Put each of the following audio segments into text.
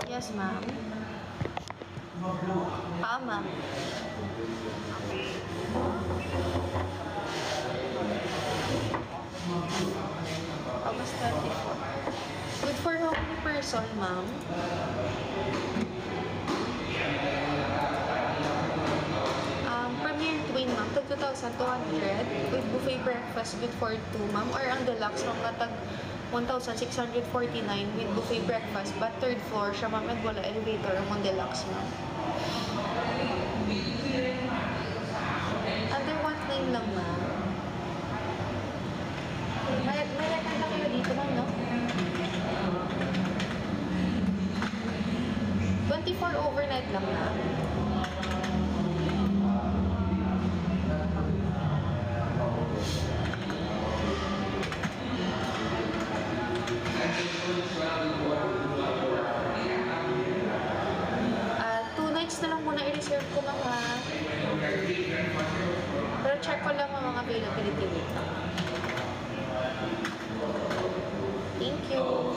Yes, ma'am. Ma'am. August 24. Good for how many person, ma'am? Premier Twin, ma'am, tag 2,200 with buffet breakfast good for 2, ma'am. Or ang deluxe, ma'am, na tag 1,649 with buffet breakfast. But third floor siya, ma'am, at wala elevator ang deluxe, ma'am. Under one name lang, ma'am. May record na kayo dito, ma'am, no? 24 overnight lang, ma'am. Two nights na lang muna i-reserve ko, ma'am, ha? Pero check ko lang ang mga availability dito. Thank you.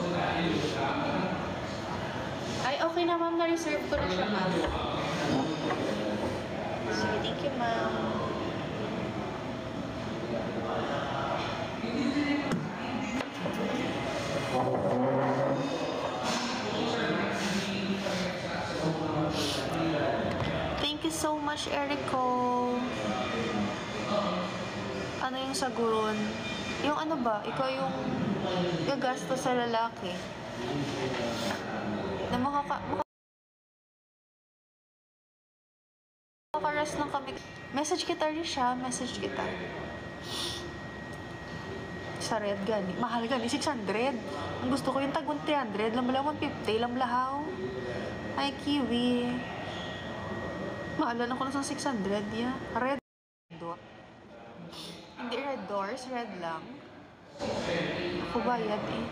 Ay, okay na, ma'am. Na-reserve ko na siya, ma'am. Sige, thank you, ma'am. Thank you so much, Erico. Ano yung saguron? Yung ano ba? Ikaw yung gagasto sa lalaki. Na makakaras lang kami. Message kita rin siya. Message kita. Sa red gani. Mahal gani. 600. Ang gusto ko yung tagun 300. Lamlaw 150. Lamlahaw. Ay, kiwi. Mahalan ako na sa 600. Yeah. Red door. Hindi red doors. Red lang. Ako bayad eh.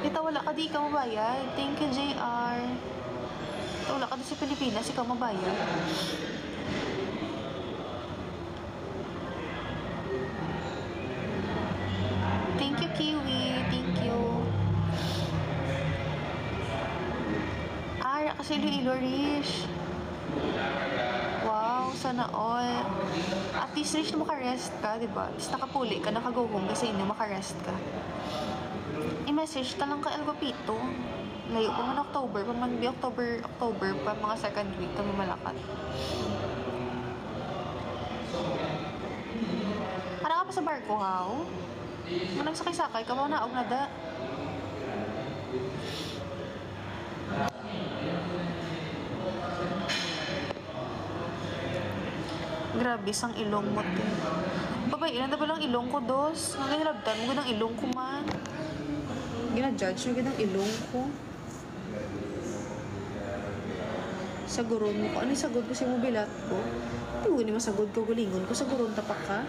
Kita wala ka di ka mabayad. Thank you, JR. Kita wala ka di sa Pilipinas. Ikaw mabayad. Thank you, Kiwi. Thank you. Ara kasi Iloilo Rish. Wow, sana all. At least Rish na makarest ka, diba? At least nakapuli ka, nakago home kasi hindi makarest ka. I-message ka lang ka El Guapito. Layo pa man October, pa man October pa, mga second week kami malakad. Para ka pa sa barko, haw? Manang sakay-sakay ka mo na, og nada. Grabe, sang ilong mo din. Babay, ilan na ba lang ilong ko, dos? Naganilabtan mo ganang ilong ko man. Gina-judge mo ganang ilong ko. Saguron mo ko. Ano yung sagod ko si mobilat ko? Hindi mo masagod ko, gulingon ko. Saguron tapak ka.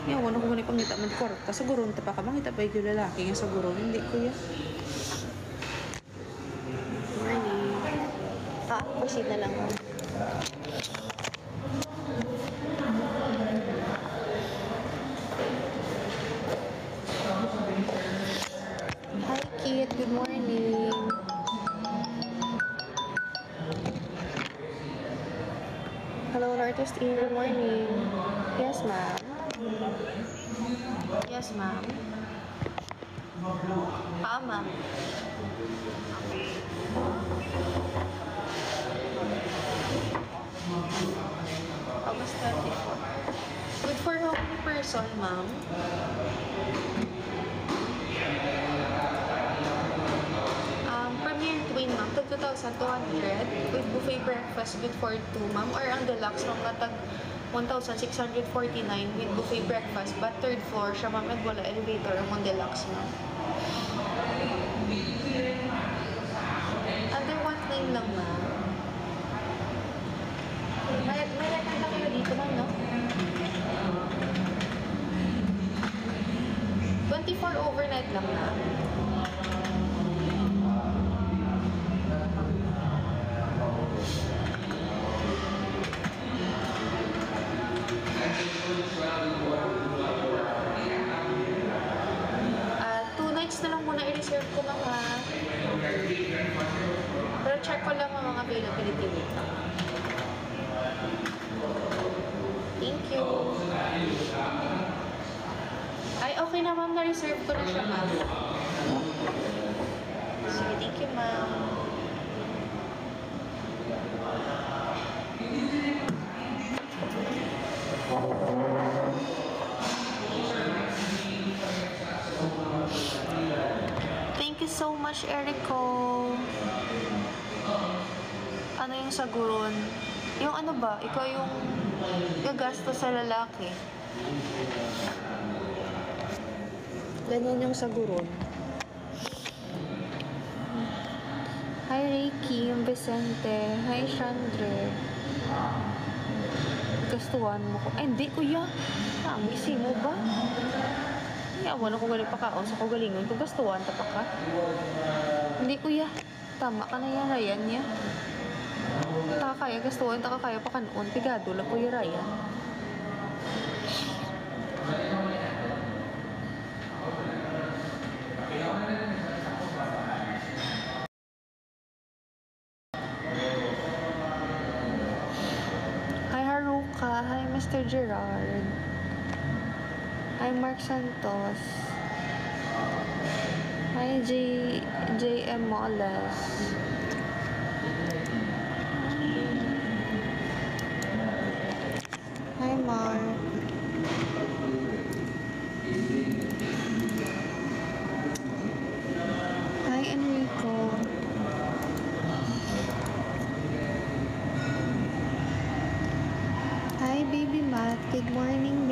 Yawan ako ganit pangita man di korta. Saguron tapak ka. Mangita pa yung lalaki yung saguron. Hindi ko yan. Morning. Proceed na lang. Hi, Kit. Good morning. Hello, artist E. Good morning. Yes, ma'am. Yes, ma'am. Ma'am. August 24. Good for how many person, ma'am? Premier Twin, ma'am, tag 2,200 with buffet breakfast good for 2, ma'am. Or ang deluxe, ma'am, na tag 1,649 with buffet breakfast. But third floor siya, ma'am, at wala elevator ang deluxe, ma'am. Under one name lang, ma'am. May record na kayo dito, ma'am, no? 24 overnight lang, ma'am. check ko lang ang mga availability nito. Thank you. Ay, okay na ma'am. Na-reserve ko na siya, ma'am. Sige, thank you, ma'am. Thank you so much, Erico. Ano yung saguron? Yung ano ba? Ikaw yung gagasto sa lalaki. Ganyan yung saguron. Hi, Reiki, yung Vicente. Hi, Chandre. Gastuhan mo ko. Ay, hindi, kuya. Misi mo ba? Iyawan ako galing pakaon sa kagalingon. Kung gastuhan, tapak ka. Hindi, kuya. Tama ka na yan, Ryan, niya. Takakaya, gastuhan, takakaya pa kanoon. Pigado lang, kuya Ryan. Hi, Haruka. Hi, Mr. Gerard. Hi, Mark Santos. Hi, J.M. Moles. Hi, Mark. Hi, Enrico. Hi, Baby Matt. Good morning,